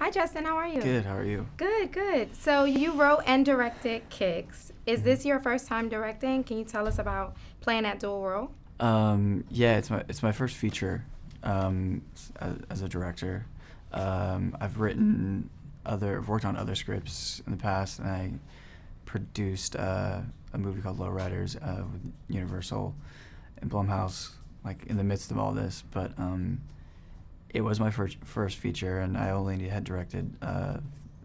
Hi, Justin. How are you? Good, how are you? Good, good. So you wrote and directed Kicks. Is this your first time directing? Can you tell us about playing that dual role? Yeah, it's my first feature as a director. I've worked on other scripts in the past, and I produced a movie called Lowriders with Universal and Blumhouse, like in the midst of all this. But it was my first feature, and I only had directed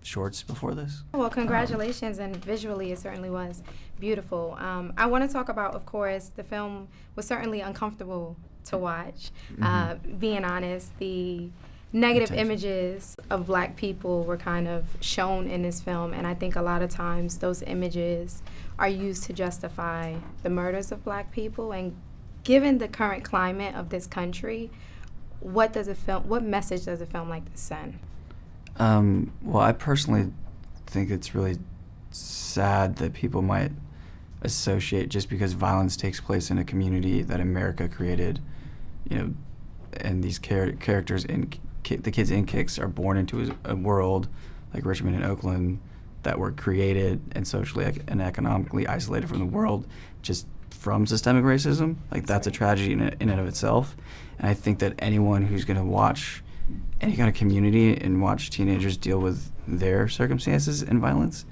shorts before this. Well, congratulations, and visually it certainly was beautiful. I want to talk about, of course, the film was certainly uncomfortable to watch. Being honest, the negative images of black people were kind of shown in this film, and I think a lot of times those images are used to justify the murders of black people. And given the current climate of this country, what message does a film like this send? Well, I personally think it's really sad that people might associate, just because violence takes place in a community that America created, and these characters the kids in Kicks are born into a world like Richmond and Oakland that were created and socially and economically isolated from the world just from systemic racism. Like, that's a tragedy in and of itself. And I think that anyone who's going to watch any kind of community and watch teenagers deal with their circumstances and violence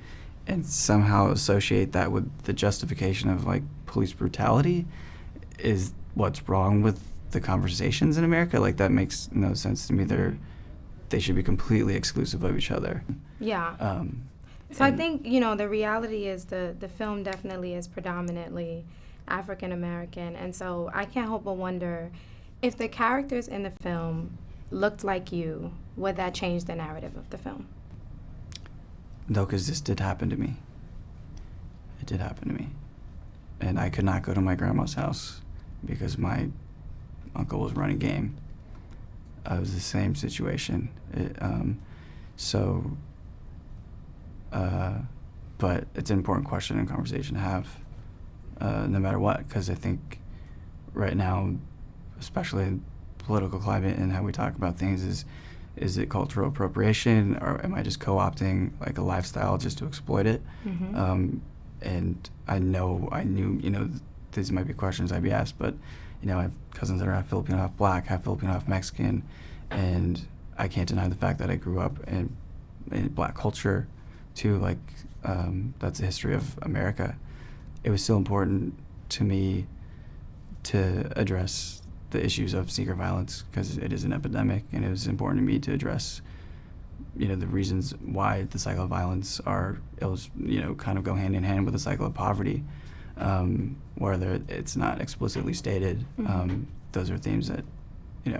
and somehow associate that with the justification of, like, police brutality is what's wrong with the conversations in America. Like, that makes no sense to me. They should be completely exclusive of each other. Yeah. So I think, the reality is the film definitely is predominantly African American, and so I can't help but wonder if the characters in the film looked like you, would that change the narrative of the film? No, because this did happen to me. It did happen to me. And I could not go to my grandma's house because my uncle was running game. It was the same situation. But it's an important question and conversation to have, no matter what, because I think right now, especially in political climate and how we talk about things, is it cultural appropriation, or am I just co-opting like a lifestyle just to exploit it? And I knew, these might be questions I'd be asked, but I have cousins that are half Filipino, half black, half Filipino, half Mexican, and I can't deny the fact that I grew up in black culture too. Like, that's the history of America. It was still important to me to address the issues of sneaker violence because it is an epidemic, and it was important to me to address, the reasons why the cycle of violence kind of go hand in hand with the cycle of poverty, whether it's not explicitly stated. Those are themes that,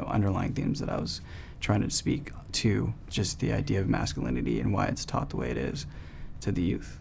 underlying themes that I was trying to speak to, just the idea of masculinity and why it's taught the way it is to the youth.